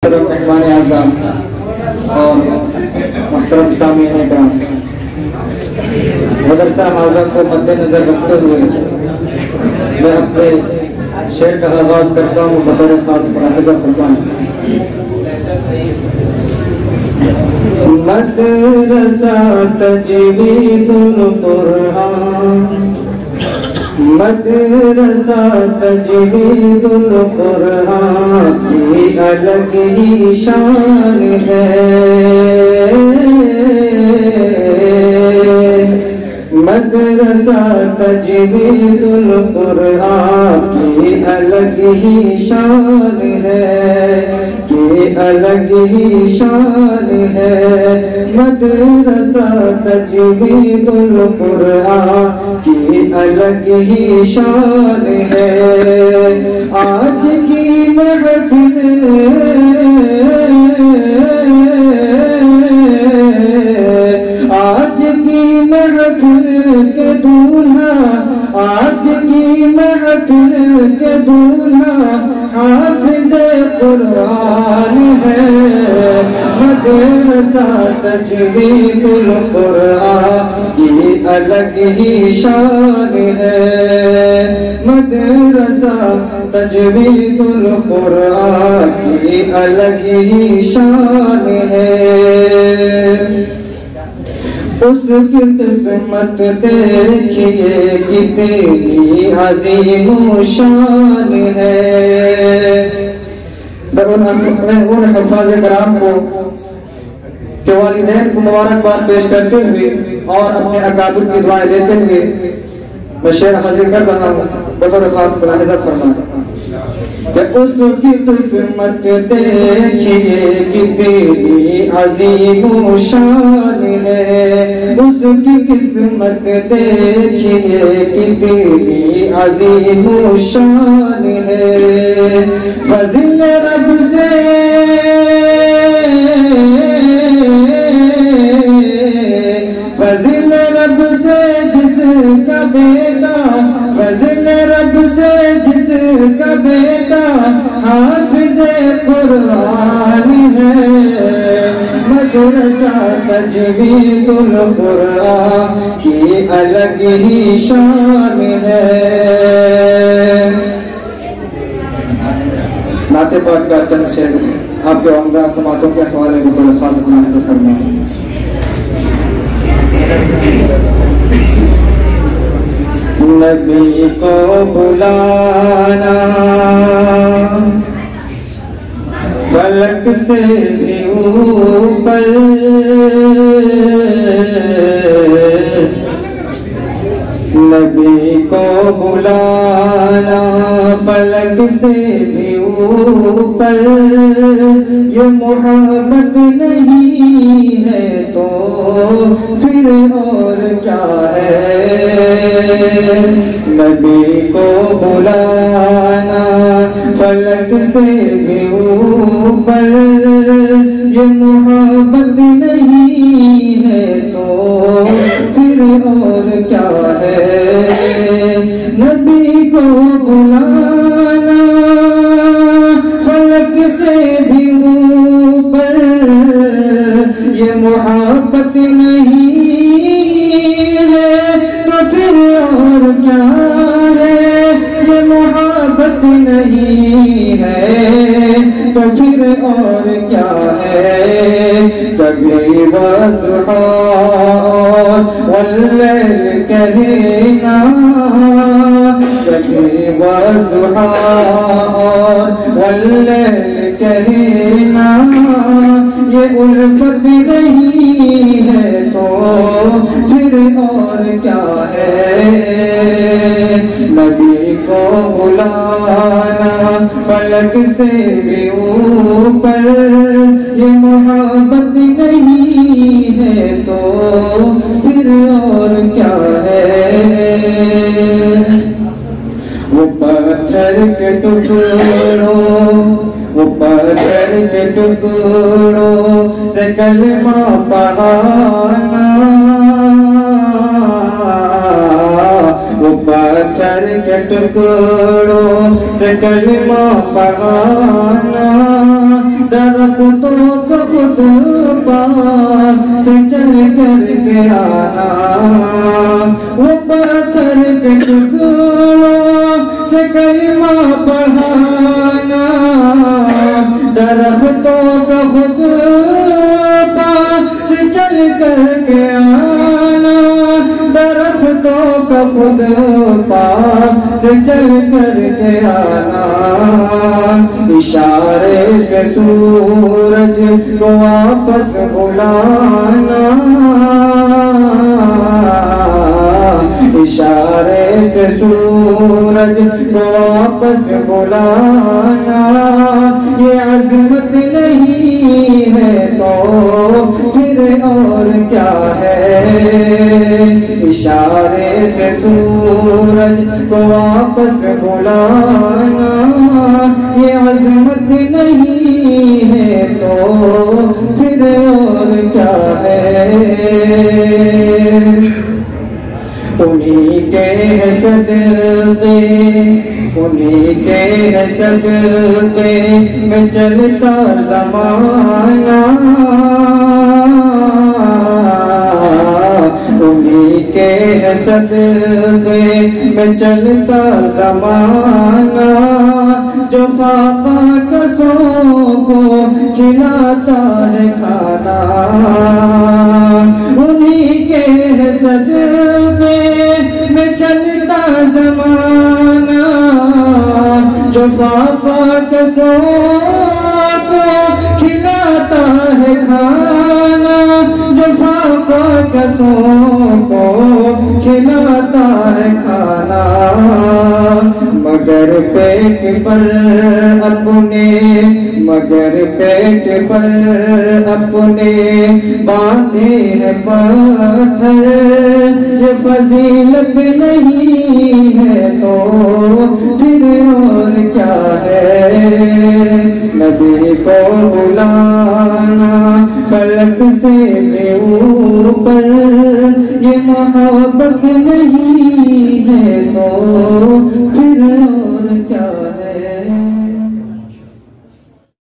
محترم مہمان اعظم اور محترم سامعین کرام، مدرسہ حاضر کو مد نظر رکھتے ہوئے میں اپنے شعر کا آغاز کرتا ہوں بطور خاص ملاحظہ فرمائیں۔ مدرسہ تجوید القرآن، مدرسہ تجوید القرآن کی الگ ہی شان ہے، مدرسہ تجوید القرآن کی الگ ہی شان ہے، کی الگ ہی شان ہے، مدرسہ تجوید القرآن کی الگ ہی شان ہے۔ آج کی محفل آج کی محفل کے دولہا، آج کی محفل کے دولہا حافظ قرآن ہے، مدرسہ تجوید القرآن کی الگ ہی شان ہے، مدرسہ تجوید القرآن کی الگ ہی شان ہے۔ اس کی قسمت دیکھیے کتنی عظیم و شان ہے۔ میں ان حفاظ کرام کو کہ والدین کو مبارکباد پیش کرتے ہوئے اور اپنے اکابر کی دعائیں لیتے ہوئے میں شعر حاضر کر رہا ہوں بطور خاص ملاحظہ فرمائیں کہ اس کی قسمت دیکھیے کتنی عظیم و شان ہے، اس کی قسمت دیکھیے کتنی عظیم و شان ہے، فضل رب سے فضل رب سے جس کا بیٹا، فضل رب سے جس کا بیٹا حافظ قرآن ہے، مدرسہ تجوید القرآن کی الگ ہی شان ہے۔ نعت پاک کا چند شعر آپ کے عمدہ سماعتوں کے حوالے بطور خاص ملاحظہ فرمائیں۔ نبی کو بلانا فلک سے بھی اوپر، نبی کو بلانا فلک سے بھی اوپر، یہ محبت نہیں ہے تو پھر اور کیا ہے، نبی کو بلانا فلک سے بھی اوپر، یہ محبت نہیں ہے تو پھر اور کیا ہے، نبی کو بلانا فلک سے بھی اوپر، یہ محبت نہیں ہے تو پھر اور کیا ہے، یہ محبت نہیں ہے تو پھر اور کیا ہے، کبھی وضحا واللیل کہنا، کبھی وضحا واللیل کہنا، یہ الفت نہیں ہے تو پھر اور کیا ہے، نبی کو بلانا فلک سے بھی اوپر، یہ محبت نہیں ہے تو پھر اور کیا ہے، وہ پتھر کے ٹکڑوں، وہ پتھر کے ٹکڑوں سے کلمہ پڑھانا، وہ پتھر کے ٹکڑوں سے کلمہ پڑھانا، درختوں کو خود پاس سے چل کر کے آنا، وہ پتھر کے ٹکڑوں سے کلمہ پڑھانا، درختوں کا خود پاس سے چل کر کے آنا، درختوں کا خود پاس سے چل کر کے آنا، اشارے سے سورج کو واپس بلانا، اشارے سے سورج کو واپس بلانا، یہ عظمت نہیں ہے تو پھر اور کیا ہے، اشارے سے سورج کو واپس بلانا، یہ عظمت نہیں ہے تو پھر اور کیا ہے، انہی کے صدقے، انہی کے صدقے میں چلتا زمانہ، انہی کے صدقے میں چلتا زمانہ، جو فاقہ کسوں کو کھلاتا ہے کھانا، انہی کے صدقے میں چلتا زمانہ، جو فاقہ کسوں کو کھلاتا ہے کھانا، جو فاقہ کسوں کو کھلاتا ہے کھانا، مگر پیٹ پر اپنے، مگر پیٹ پر اپنے باندھے ہے پتھر، یہ فضیلت نہیں ہے تو پھر اور کیا ہے، نبی کو بلانا فلک سے بھی اوپر، یہ محبت نہیں ہے تو پھر اور کیا ہے۔